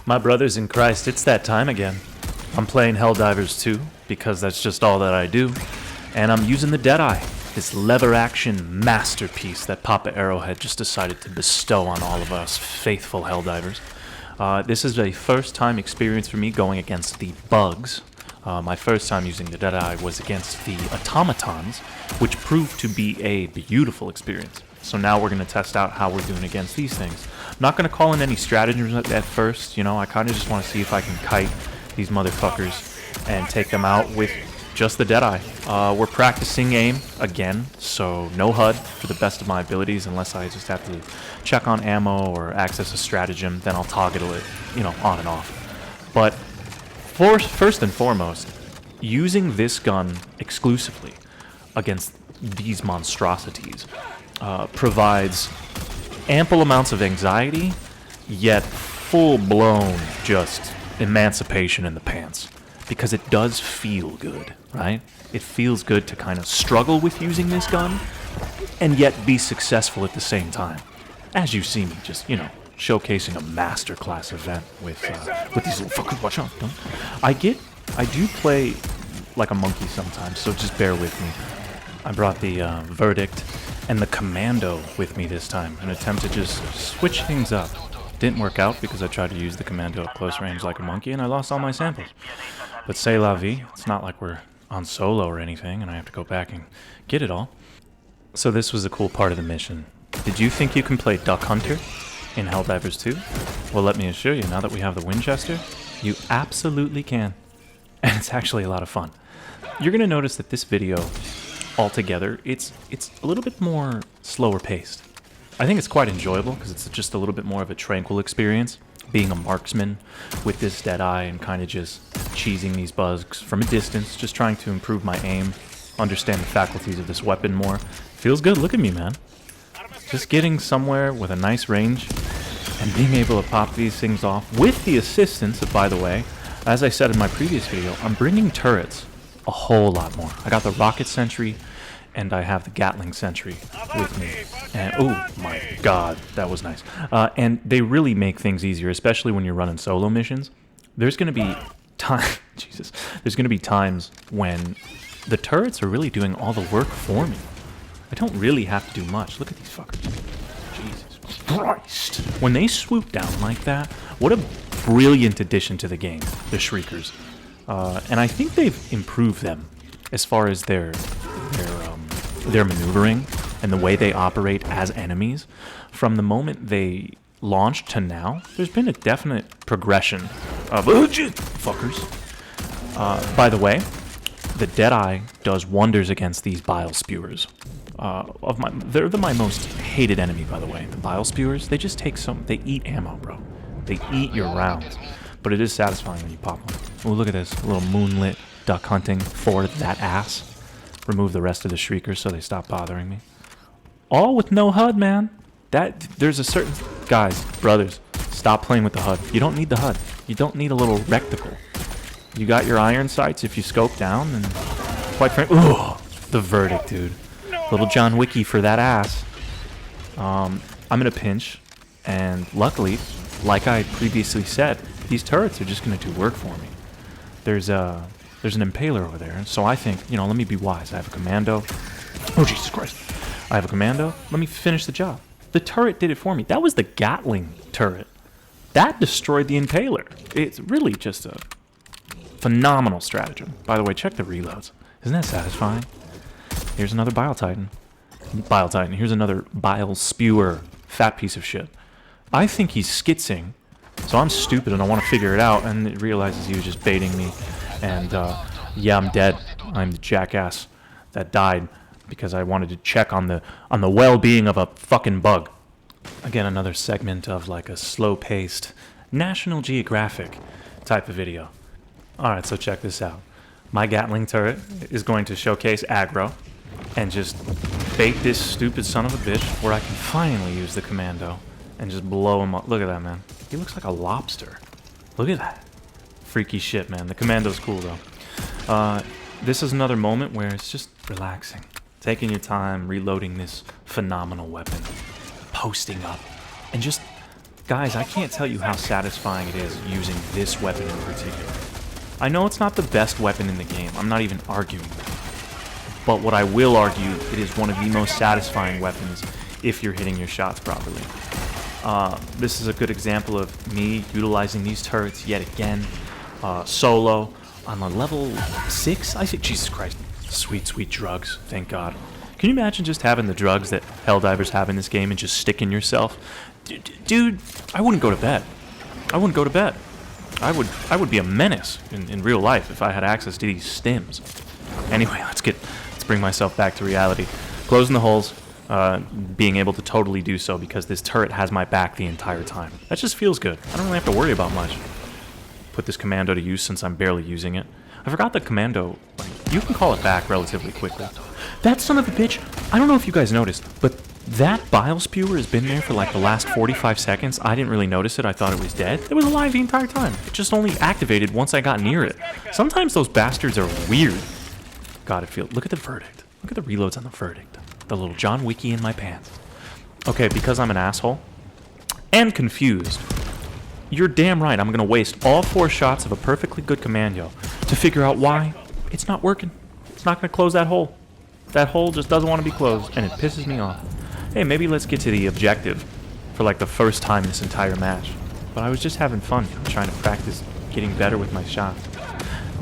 My brothers in Christ, it's that time again. I'm playing Helldivers 2 because that's just all that I do. And I'm using the Deadeye, this lever action masterpiece that Papa Arrowhead just decided to bestow on all of us faithful Helldivers. This is a first time experience for me going against the bugs. My first time using the Deadeye was against the automatons, which proved to be a beautiful experience. So now we're going to test out how we're doing against these things. I'm not going to call in any stratagems at first, you know, I kind of just want to see if I can kite these motherfuckers and take them out with just the Deadeye. We're practicing aim again, so no HUD for the best of my abilities unless I just have to check on ammo or access a stratagem, then I'll toggle it, you know, on and off. But first and foremost, using this gun exclusively against these monstrosities provides ample amounts of anxiety, yet full-blown just emancipation in the pants. Because it does feel good, right? It feels good to kind of struggle with using this gun and yet be successful at the same time. As you see me just, you know, showcasing a masterclass event with these little fuckers. Watch out, don't. I do play like a monkey sometimes, so just bear with me. I brought the Verdict and the Commando with me this time, an attempt to just switch things up. Didn't work out because I tried to use the Commando at close range like a monkey and I lost all my samples. But c'est la vie, it's not like we're on solo or anything and I have to go back and get it all. So this was the cool part of the mission. Did you think you can play Duck Hunter in Helldivers 2? Well, let me assure you, now that we have the Winchester, you absolutely can. And it's actually a lot of fun. You're going to notice that this video, altogether, it's a little bit more slower paced. I think it's quite enjoyable because it's just a little bit more of a tranquil experience, being a marksman with this Deadeye and kind of just cheesing these bugs from a distance, just trying to improve my aim, understand the faculties of this weapon more. Feels good. Look at me, man. Just getting somewhere with a nice range and being able to pop these things off with the assistance of, by the way, as I said in my previous video, I'm bringing turrets a whole lot more. I got the rocket sentry and I have the Gatling sentry with me. And oh my god, that was nice. And they really make things easier, especially when you're running solo missions. There's going to be there's going to be times when the turrets are really doing all the work for me. I don't really have to do much. Look at these fuckers. Jesus Christ. When they swoop down like that, what a brilliant addition to the game, the Shriekers. And I think they've improved them as far as their maneuvering and the way they operate as enemies. From the moment they launched to now, there's been a definite progression of fuckers. By the way, the Deadeye does wonders against these bile spewers. They're my most hated enemy, by the way. The bile spewers, they just take they eat ammo, bro. They eat your rounds. But it is satisfying when you pop one. Oh, look at this. A little moonlit duck hunting for that ass. Remove the rest of the Shriekers so they stop bothering me. All with no HUD, man. There's a certain... Guys, brothers, stop playing with the HUD. You don't need the HUD. You don't need a little reticle. You got your iron sights if you scope down, and quite frankly... Ooh, the Verdict, dude. Little John Wicky for that ass. I'm in a pinch, and luckily, like I previously said, these turrets are just going to do work for me. There's an Impaler over there, so I think, you know, let me be wise. I have a Commando. Oh, Jesus Christ. I have a Commando. Let me finish the job. The turret did it for me. That was the Gatling Turret. That destroyed the Impaler. It's really just a phenomenal stratagem. By the way, check the reloads. Isn't that satisfying? Here's another Bile Titan. Here's another Bile Spewer. Fat piece of shit. I think he's skitzing, so I'm stupid and I want to figure it out, and it realizes he was just baiting me. And yeah, I'm dead. I'm the jackass that died because I wanted to check on the well-being of a fucking bug. Again, another segment of like a slow-paced National Geographic type of video. Alright, so check this out. My Gatling turret is going to showcase aggro and just bait this stupid son of a bitch where I can finally use the Commando and just blow him up. Look at that, man. He looks like a lobster. Look at that. Freaky shit, man. The Commando's cool, though. This is another moment where it's just relaxing. Taking your time, reloading this phenomenal weapon, posting up, and just Guys, I can't tell you how satisfying it is using this weapon in particular. I know it's not the best weapon in the game. I'm not even arguing that. But what I will argue, it is one of the most satisfying weapons if you're hitting your shots properly. This is a good example of me utilizing these turrets yet again. Solo on a level 6, I think. Jesus Christ. Sweet, sweet drugs. Thank God. Can you imagine just having the drugs that Helldivers have in this game and just sticking yourself? Dude, I wouldn't go to bed. I wouldn't go to bed. I would be a menace in real life if I had access to these stims. Anyway, let's bring myself back to reality. Closing the holes, being able to totally do so because this turret has my back the entire time. That just feels good. I don't really have to worry about much. Put this commando to use since I'm barely using it. I forgot the commando, like, you can call it back relatively quickly. That son of a bitch, I don't know if you guys noticed, but that bile spewer has been there for like the last 45 seconds. I didn't really notice it. I thought it was dead. It was alive the entire time. It just only activated once I got near it. Sometimes those bastards are weird. God, it feels... Look at the verdict. Look at the reloads on the verdict. The little John Wicky in my pants. Okay, because I'm an asshole and confused, you're damn right I'm going to waste all 4 shots of a perfectly good commando to figure out why it's not working. It's not going to close that hole. That hole just doesn't want to be closed, and it pisses me off. Hey, maybe let's get to the objective for like the first time this entire match. But I was just having fun, trying to practice getting better with my shots.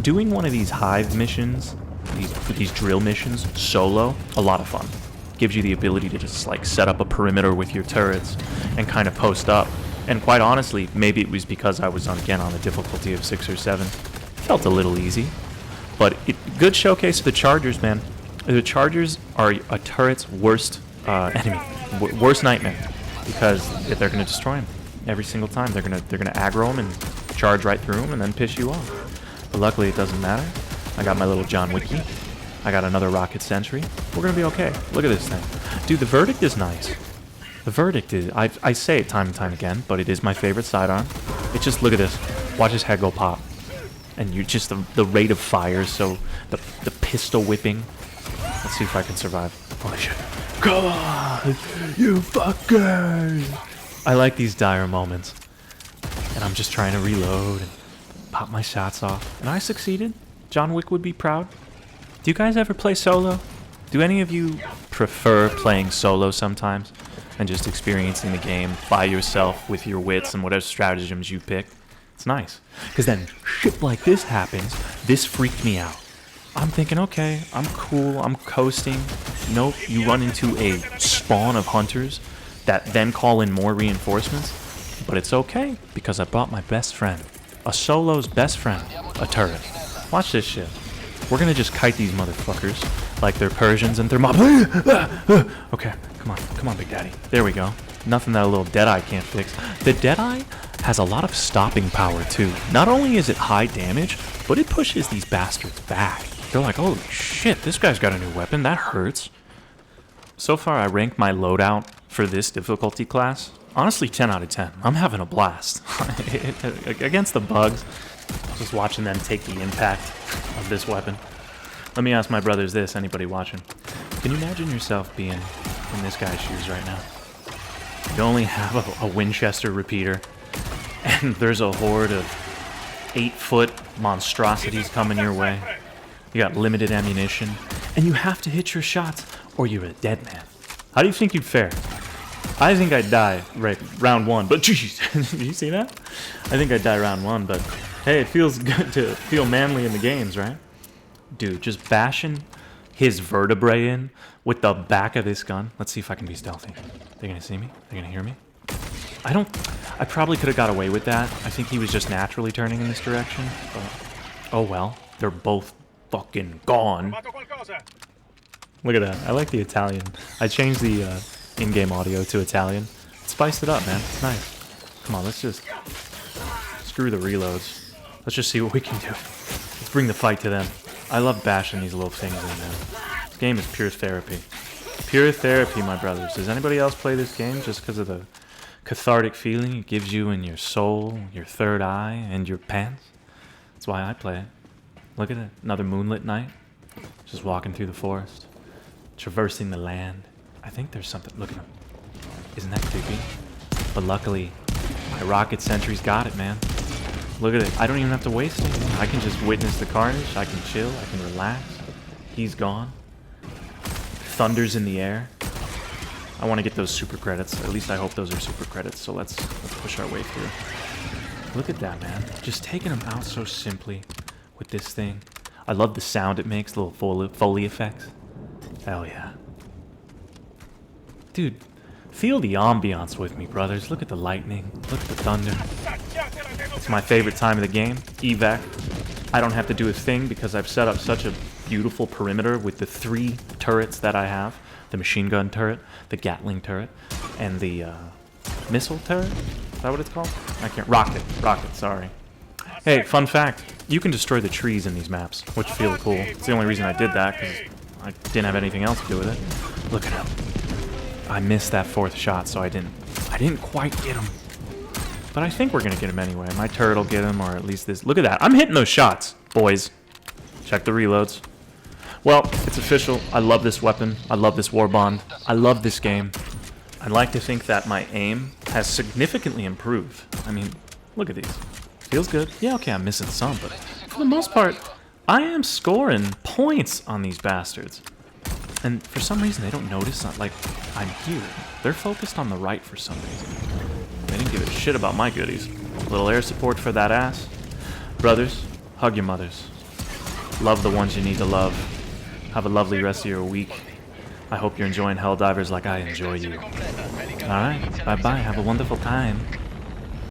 Doing one of these hive missions, these drill missions, solo, a lot of fun. Gives you the ability to just like set up a perimeter with your turrets and kind of post up. And quite honestly, maybe it was because I was again on a difficulty of 6 or 7. Felt a little easy. But good showcase of the Chargers, man. The Chargers are a turret's worst enemy, worst nightmare, because they're going to destroy him every single time. They're going to aggro him and charge right through him and then piss you off. But luckily it doesn't matter. I got my little John Wicky. I got another rocket sentry. We're going to be okay. Look at this thing. Dude, the verdict is nice. The verdict is, I say it time and time again, but it is my favorite sidearm. It's just, look at this. Watch his head go pop. And you just, the rate of fire, so the pistol whipping. Let's see if I can survive. Holy shit. Come on, you fuckers! I like these dire moments. And I'm just trying to reload and pop my shots off. And I succeeded. John Wick would be proud. Do you guys ever play solo? Do any of you prefer playing solo sometimes and just experiencing the game by yourself with your wits and whatever stratagems you pick? It's nice. Because then shit like this happens. This freaked me out. I'm thinking, okay, I'm cool, I'm coasting. Nope, you run into a spawn of hunters that then call in more reinforcements. But it's okay, because I brought my best friend. A solo's best friend, a turret. Watch this shit. We're gonna just kite these motherfuckers like they're Persians and they're Okay, come on, Big Daddy. There we go. Nothing that a little Deadeye can't fix. The Deadeye has a lot of stopping power too. Not only is it high damage, but it pushes these bastards back. They're like, holy shit, this guy's got a new weapon. That hurts. So far, I ranked my loadout for this difficulty class. Honestly, 10 out of 10. I'm having a blast. Against the bugs, just watching them take the impact of this weapon. Let me ask my brothers this, anybody watching. Can you imagine yourself being in this guy's shoes right now? You only have a Winchester repeater, and there's a horde of 8-foot monstrosities coming your way. You got limited ammunition, and you have to hit your shots, or you're a dead man. How do you think you'd fare? I think I'd die round 1, but jeez, did you see that? I think I'd die round 1, but hey, it feels good to feel manly in the games, right? Dude, just bashing his vertebrae in with the back of this gun. Let's see if I can be stealthy. They're gonna see me? They're gonna hear me? I probably could have got away with that. I think he was just naturally turning in this direction, but oh well. They're both fucking gone. Look at that. I like the Italian. I changed the in-game audio to Italian. Spiced it up, man. It's nice. Come on, let's just screw the reloads. Let's just see what we can do. Let's bring the fight to them. I love bashing these little things in there. This game is pure therapy. Pure therapy, my brothers. Does anybody else play this game just because of the cathartic feeling it gives you in your soul, your third eye, and your pants? That's why I play it. Look at it. Another moonlit night. Just walking through the forest. Traversing the land. I think there's something. Look at him. Isn't that creepy? But luckily, My rocket sentry's got it, man. Look at it. I don't even have to waste anything. I can just witness the carnage. I can chill. I can relax. He's gone. Thunder's in the air. I want to get those super credits. At least I hope those are super credits. So let's push our way through. Look at that, man. Just taking them out so simply with this thing. I love the sound it makes, the little Foley effects. Hell yeah. Dude, feel the ambiance with me, brothers. Look at the lightning. Look at the thunder. It's my favorite time of the game. EVAC. I don't have to do a thing because I've set up such a beautiful perimeter with the 3 turrets that I have. The machine gun turret, the Gatling turret, and the missile turret? Is that what it's called? I can't. Rocket, sorry. Hey, fun fact. You can destroy the trees in these maps, which feel cool. It's the only reason I did that, because I didn't have anything else to do with it. Look at him. I missed that 4th shot, so I didn't quite get him. But I think we're going to get him anyway. My turret will get him, or at least this. Look at that. I'm hitting those shots, boys. Check the reloads. Well, it's official. I love this weapon. I love this war bond. I love this game. I'd like to think that my aim has significantly improved. I mean, look at these. Feels good. Yeah, okay, I'm missing some, but for the most part, I am scoring points on these bastards. And for some reason, they don't notice that, like, I'm here. They're focused on the right for some reason. They didn't give a shit about my goodies. A little air support for that ass. Brothers, hug your mothers. Love the ones you need to love. Have a lovely rest of your week. I hope you're enjoying Helldivers like I enjoy you. Alright, bye-bye. Have a wonderful time.